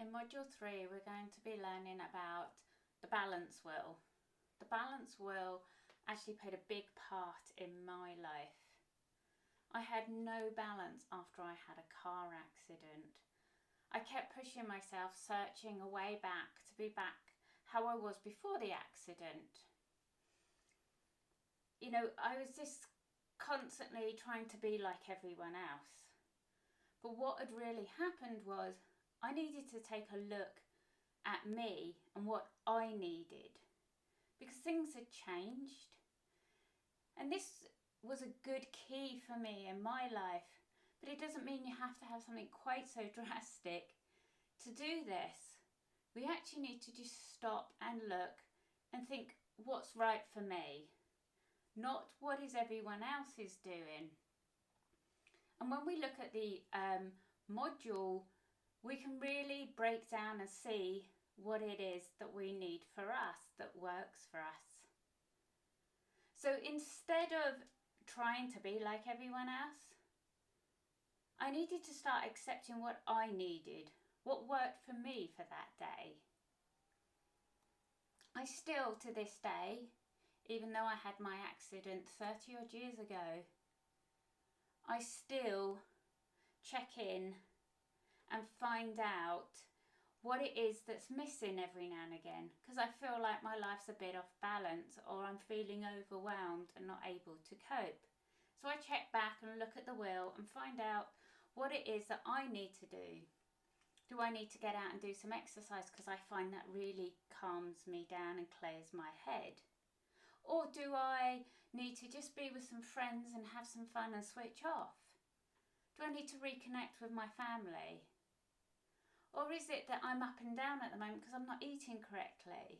In Module 3, we're going to be learning about the balance wheel. The balance wheel actually played a big part in my life. I had no balance after I had a car accident. I kept pushing myself, searching a way back to be back how I was before the accident. You know, I was just constantly trying to be like everyone else. But what had really happened was I needed to take a look at me and what I needed, because things had changed. And this was a good key for me in my life, but it doesn't mean you have to have something quite so drastic to do this. We actually need to just stop and look and think what's right for me, not what is everyone else is doing. And when we look at the module, we can really break down and see what it is that we need for us, that works for us. So instead of trying to be like everyone else, I needed to start accepting what I needed, what worked for me for that day. I still, to this day, even though I had my accident 30 odd years ago, I still check in and find out what it is that's missing every now and again, because I feel like my life's a bit off balance, or I'm feeling overwhelmed and not able to cope. So I check back and look at the wheel and find out what it is that I need to do. Do I need to get out and do some exercise because I find that really calms me down and clears my head? Or do I need to just be with some friends and have some fun and switch off? Do I need to reconnect with my family? Or is it that I'm up and down at the moment because I'm not eating correctly?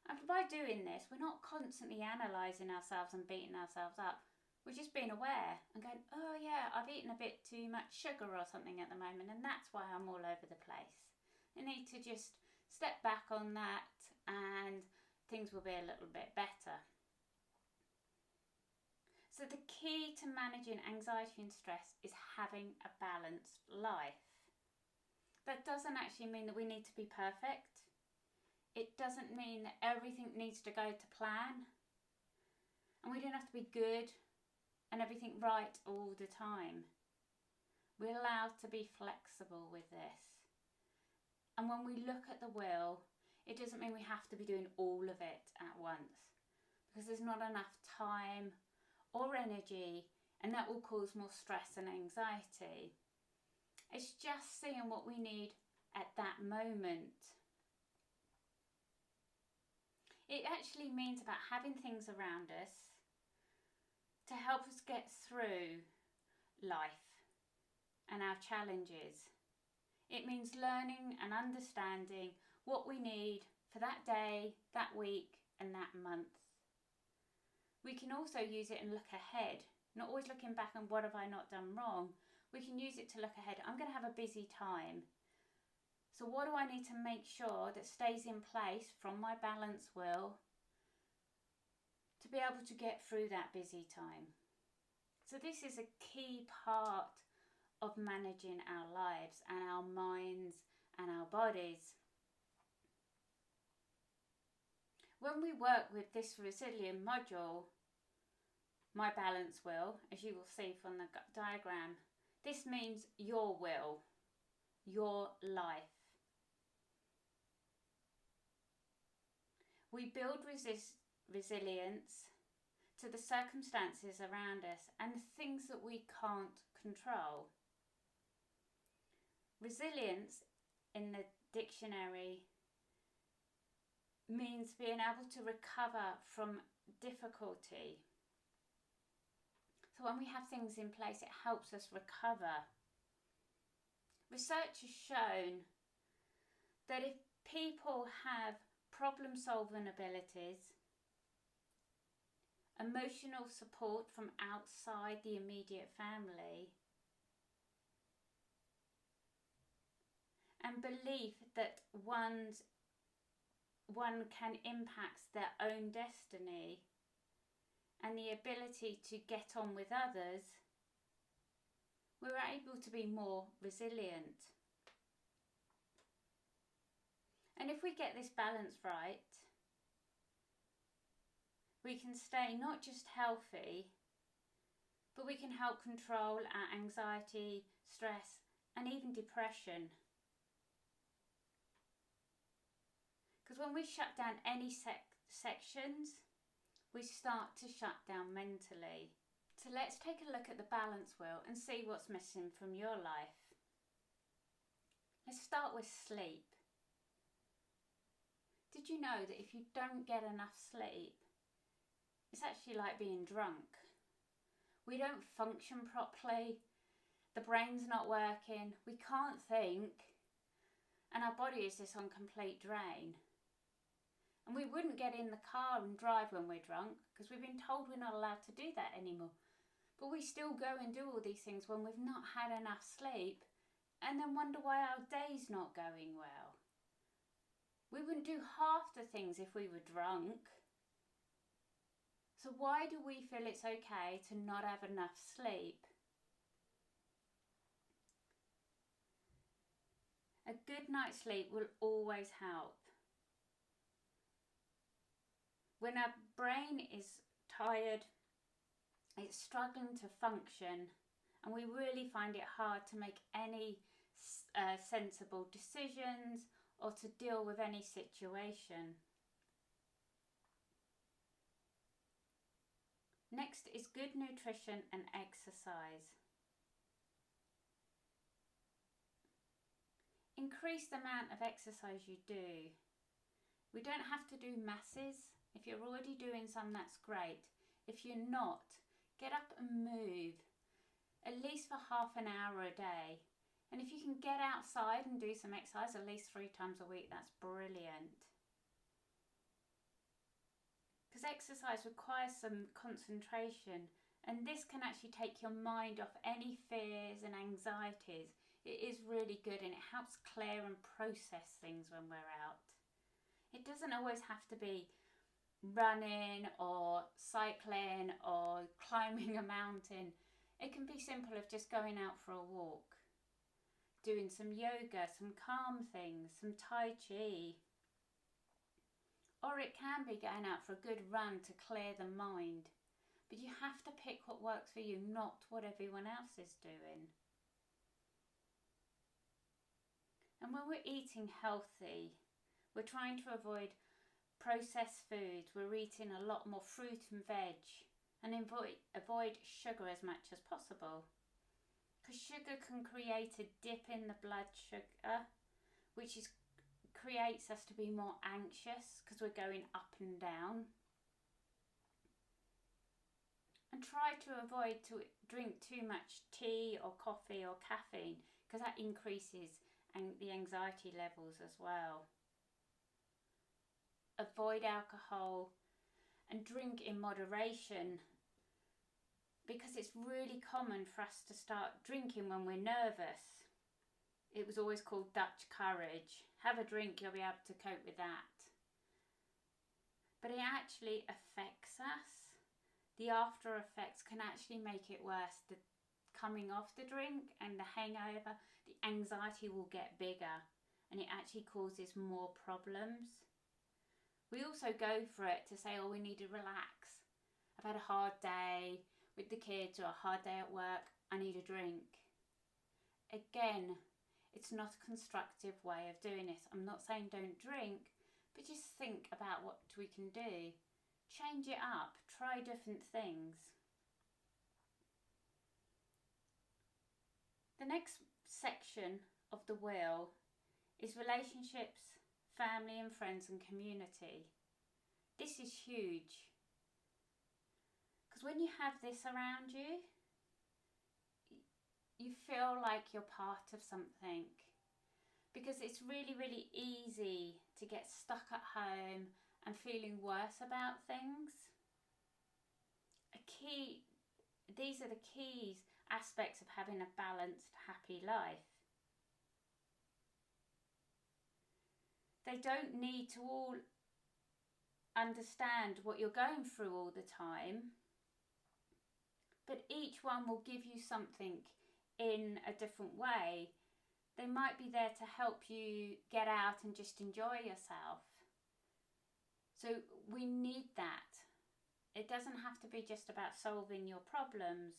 And by doing this, we're not constantly analysing ourselves and beating ourselves up. We're just being aware and going, oh yeah, I've eaten a bit too much sugar or something at the moment, and that's why I'm all over the place. I need to just step back on that and things will be a little bit better. So the key to managing anxiety and stress is having a balanced life. That doesn't actually mean that we need to be perfect. It doesn't mean that everything needs to go to plan. And we don't have to be good and everything right all the time. We're allowed to be flexible with this. And when we look at the wheel, it doesn't mean we have to be doing all of it at once, because there's not enough time or energy, and that will cause more stress and anxiety. It's just seeing what we need at that moment. It actually means about having things around us to help us get through life and our challenges. It means learning and understanding what we need for that day, that week, and that month. We can also use it and look ahead, not always looking back on what have I not done wrong. We can use it to look ahead. I'm going to have a busy time. So what do I need to make sure that stays in place from my balance wheel to be able to get through that busy time? So this is a key part of managing our lives and our minds and our bodies. When we work with this resilient module, my balance wheel, as you will see from the diagram, this means your will, your life. We build resilience to the circumstances around us and the things that we can't control. Resilience in the dictionary means being able to recover from difficulty. So when we have things in place, it helps us recover. Research has shown that if people have problem-solving abilities, emotional support from outside the immediate family, and belief that one can impact their own destiny, and the ability to get on with others, we're able to be more resilient. And if we get this balance right, we can stay not just healthy, but we can help control our anxiety, stress, and even depression. Because when we shut down any sections, we start to shut down mentally. So let's take a look at the balance wheel and see what's missing from your life. Let's start with sleep. Did you know that if you don't get enough sleep, it's actually like being drunk? We don't function properly, the brain's not working, we can't think, and our body is just on complete drain. And we wouldn't get in the car and drive when we're drunk because we've been told we're not allowed to do that anymore. But we still go and do all these things when we've not had enough sleep and then wonder why our day's not going well. We wouldn't do half the things if we were drunk. So why do we feel it's okay to not have enough sleep? A good night's sleep will always help. When our brain is tired, it's struggling to function, and we really find it hard to make any sensible decisions or to deal with any situation. Next is good nutrition and exercise. Increase the amount of exercise you do. We don't have to do masses. If you're already doing some, that's great. If you're not, get up and move, at least for half an hour a day. And if you can get outside and do some exercise at least 3 times a week, that's brilliant. Because exercise requires some concentration, and this can actually take your mind off any fears and anxieties. It is really good, and it helps clear and process things when we're out. It doesn't always have to be running or cycling or climbing a mountain. It can be simple of just going out for a walk, doing some yoga, some calm things, some tai chi. Or it can be going out for a good run to clear the mind. But you have to pick what works for you, not what everyone else is doing. And when we're eating healthy, we're trying to avoid processed foods. We're eating a lot more fruit and veg, and avoid sugar as much as possible. Because sugar can create a dip in the blood sugar, which creates us to be more anxious because we're going up and down. And try to avoid to drink too much tea or coffee or caffeine, because that increases the anxiety levels as well. Avoid alcohol and drink in moderation, because it's really common for us to start drinking when we're nervous. It was always called Dutch courage. Have a drink, you'll be able to cope with that. But it actually affects us. The after effects can actually make it worse. The coming off the drink and the hangover, the anxiety will get bigger, and it actually causes more problems. We also go for it to say, oh, we need to relax. I've had a hard day with the kids or a hard day at work. I need a drink. Again, it's not a constructive way of doing this. I'm not saying don't drink, but just think about what we can do. Change it up. Try different things. The next section of the wheel is relationships, family and friends and community. This is huge, because when you have this around you, you feel like you're part of something, because it's really, really easy to get stuck at home and feeling worse about things. These are the key aspects of having a balanced, happy life. They don't need to all understand what you're going through all the time, but each one will give you something in a different way They might be there to help you get out and just enjoy yourself. So we need that. It doesn't have to be just about solving your problems.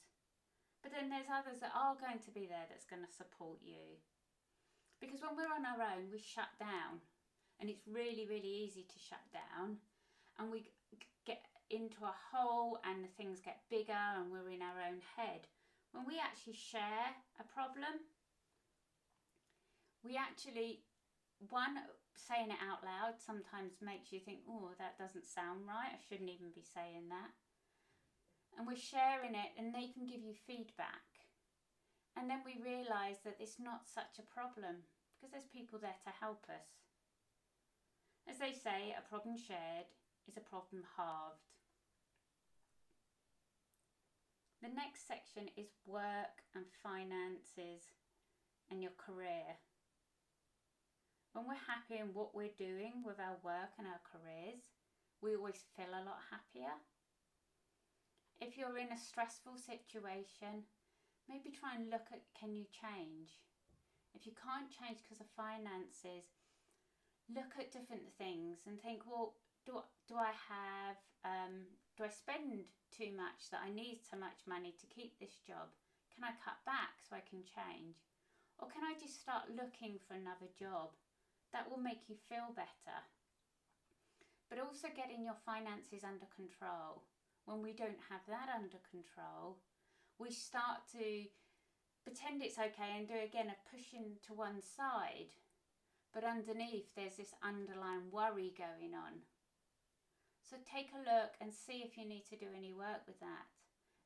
But then there's others that are going to be there that's going to support you. Because when we're on our own, we shut down. And it's really, really easy to shut down. And we get into a hole and the things get bigger and we're in our own head. When we actually share a problem, we actually, one, saying it out loud sometimes makes you think, oh, that doesn't sound right. I shouldn't even be saying that. And we're sharing it and they can give you feedback. And then we realise that it's not such a problem because there's people there to help us. As they say, a problem shared is a problem halved. The next section is work and finances and your career. When we're happy in what we're doing with our work and our careers, we always feel a lot happier. If you're in a stressful situation, maybe try and look at, can you change? If you can't change because of finances, look at different things and think, well, do I spend too much that I need so much money to keep this job? Can I cut back so I can change? Or can I just start looking for another job? That will make you feel better. But also getting your finances under control. When we don't have that under control, we start to pretend it's okay and do again a pushing to one side. But underneath there's this underlying worry going on. So take a look and see if you need to do any work with that.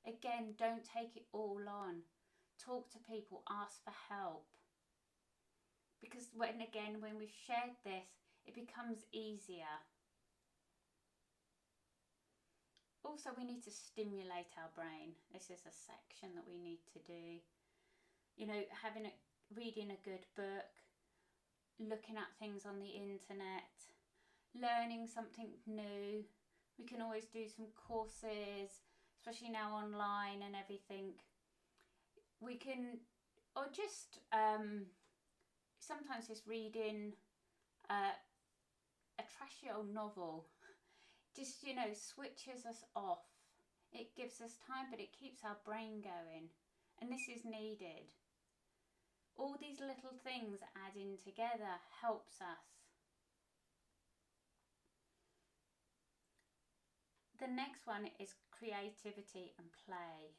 Again, don't take it all on. Talk to people, ask for help. Because when we've shared this, it becomes easier. Also, we need to stimulate our brain. This is a section that we need to do. You know, reading a good book, looking at things on the internet, learning something new. We can always do some courses, especially now online and everything. We can, or just sometimes just reading a trashy old novel just, switches us off. It gives us time, but it keeps our brain going. And this is needed. All these little things adding together helps us. The next one is creativity and play.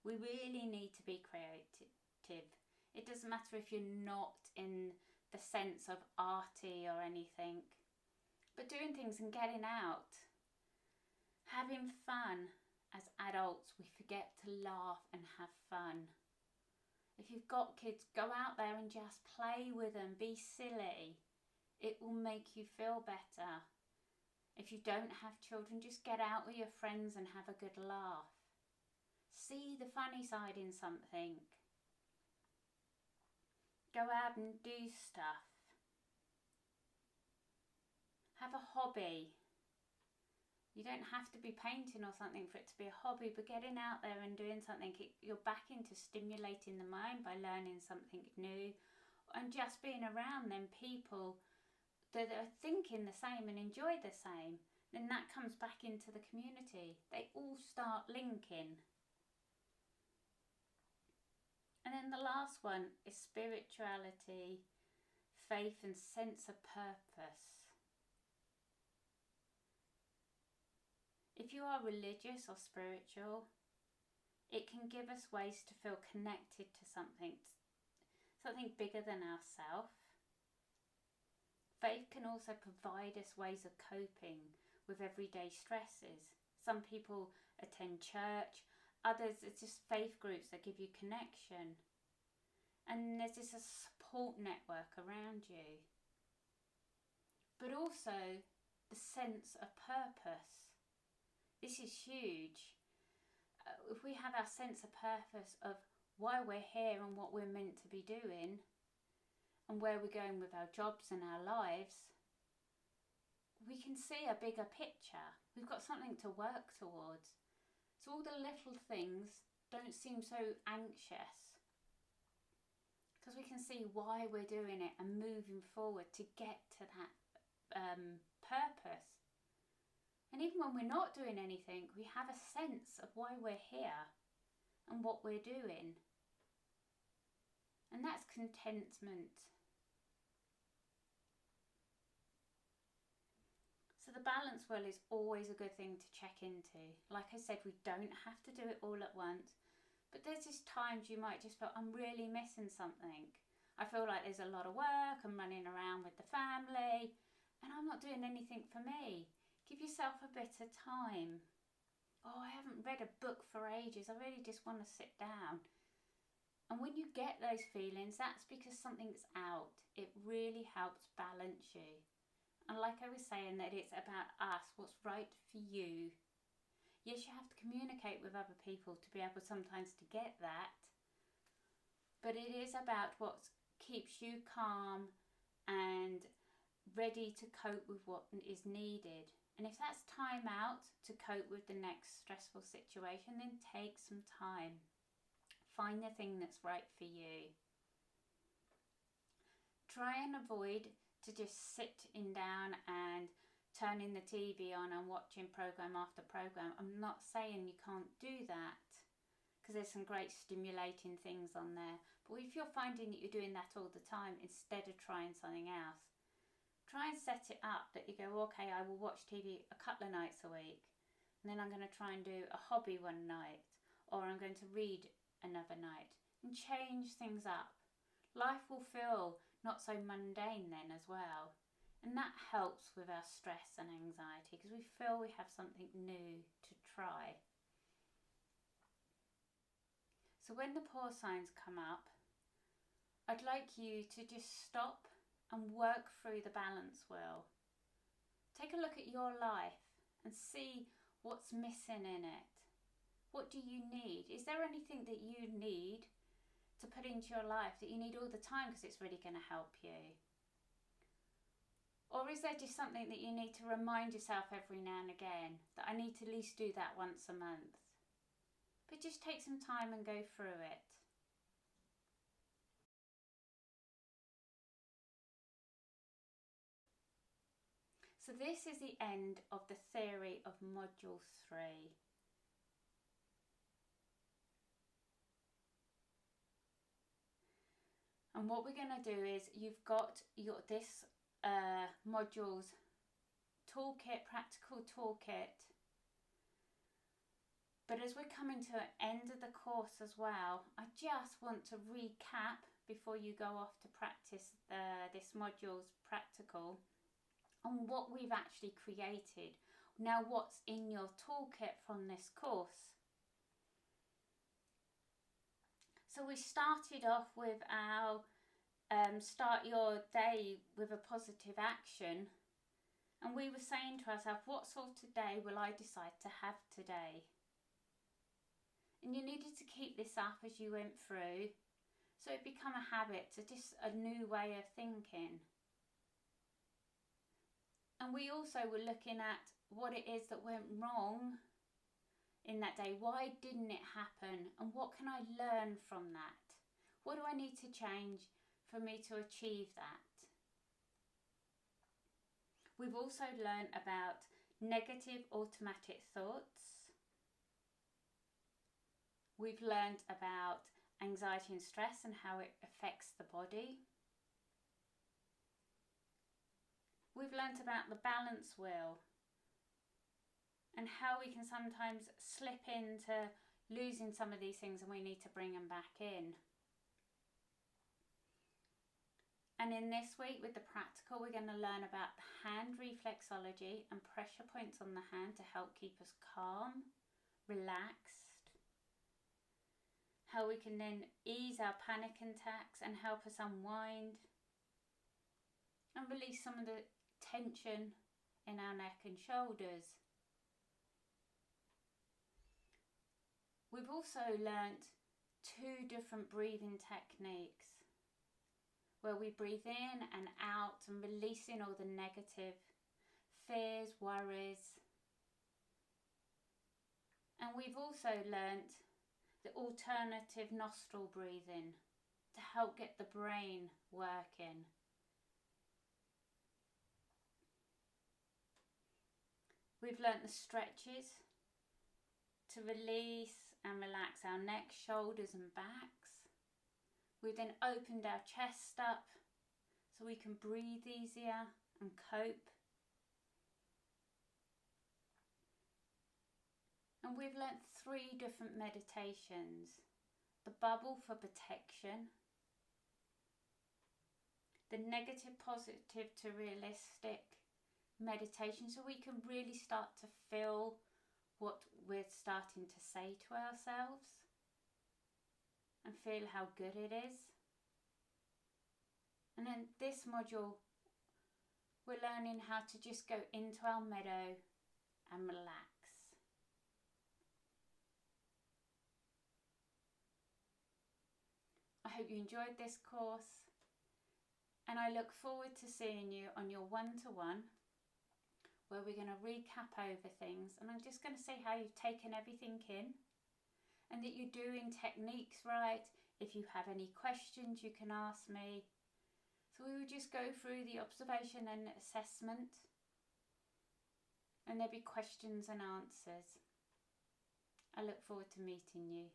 We really need to be creative. It doesn't matter if you're not in the sense of arty or anything, but doing things and getting out, having fun. As adults, we forget to laugh and have fun. If you've got kids, go out there and just play with them, be silly. It will make you feel better. If you don't have children, just get out with your friends and have a good laugh. See the funny side in something. Go out and do stuff. Have a hobby. You don't have to be painting or something for it to be a hobby, but getting out there and doing something, you're back into stimulating the mind by learning something new and just being around them people that are thinking the same and enjoy the same. Then that comes back into the community. They all start linking. And then the last one is spirituality, faith and sense of purpose. If you are religious or spiritual, it can give us ways to feel connected to something bigger than ourselves. Faith can also provide us ways of coping with everyday stresses. Some people attend church, others it's just faith groups that give you connection. And there's just a support network around you. But also the sense of purpose. This is huge. If we have our sense of purpose of why we're here and what we're meant to be doing and where we're going with our jobs and our lives, we can see a bigger picture. We've got something to work towards. So all the little things don't seem so anxious because we can see why we're doing it and moving forward to get to that purpose. And even when we're not doing anything, we have a sense of why we're here and what we're doing. And that's contentment. So the balance wheel is always a good thing to check into. Like I said, we don't have to do it all at once, but there's just times you might just feel, I'm really missing something. I feel like there's a lot of work, I'm running around with the family, and I'm not doing anything for me. Give yourself a bit of time. Oh, I haven't read a book for ages, I really just want to sit down. And when you get those feelings, that's because something's out. It really helps balance you. And like I was saying, that it's about us, what's right for you. Yes, you have to communicate with other people to be able sometimes to get that. But it is about what keeps you calm and ready to cope with what is needed. And if that's time out to cope with the next stressful situation, then take some time. Find the thing that's right for you. Try and avoid to just sitting down and turning the TV on and watching program after program. I'm not saying you can't do that, because there's some great stimulating things on there. But if you're finding that you're doing that all the time instead of trying something else, try and set it up that you go, okay, I will watch TV a couple of nights a week, and then I'm going to try and do a hobby one night, or I'm going to read another night, and change things up. Life will feel not so mundane then as well, and that helps with our stress and anxiety because we feel we have something new to try. So when the pause signs come up, I'd like you to just stop and work through the balance wheel. Take a look at your life and see what's missing in it. What do you need? Is there anything that you need to put into your life that you need all the time because it's really going to help you? Or is there just something that you need to remind yourself every now and again that I need to at least do that once a month? But just take some time and go through it. So this is the end of the theory of module 3. And what we're going to do is, you've got this module's toolkit, practical toolkit. But as we're coming to an end of the course as well, I just want to recap before you go off to practice this module's practical on what we've actually created. Now, what's in your toolkit from this course? So we started off with our start your day with a positive action, and we were saying to ourselves, what sort of day will I decide to have today? And you needed to keep this up as you went through, so it become a habit, to just a new way of thinking. And we also were looking at what it is that went wrong in that day. Why didn't it happen? And what can I learn from that? What do I need to change for me to achieve that? We've also learned about negative automatic thoughts. We've learned about anxiety and stress and how it affects the body. We've learned about the balance wheel and how we can sometimes slip into losing some of these things and we need to bring them back in. And in this week with the practical, we're going to learn about the hand reflexology and pressure points on the hand to help keep us calm, relaxed. How we can then ease our panic attacks and help us unwind and release some of the tension in our neck and shoulders. We've also learnt 2 different breathing techniques where we breathe in and out and releasing all the negative fears, worries. And we've also learnt the alternative nostril breathing to to help get the brain working. We've learnt the stretches to release and relax our neck, shoulders and backs. We've then opened our chest up so we can breathe easier and cope. And we've learnt 3 different meditations. The bubble for protection, the negative positive to realistic meditation, so we can really start to feel what we're starting to say to ourselves and feel how good it is. And then this module, we're learning how to just go into our meadow and relax. I hope you enjoyed this course, and I look forward to seeing you on your one-to-one, where we're going to recap over things, and I'm just going to say how you've taken everything in and that you're doing techniques right. If you have any questions, you can ask me. So we will just go through the observation and assessment, and there'll be questions and answers. I look forward to meeting you.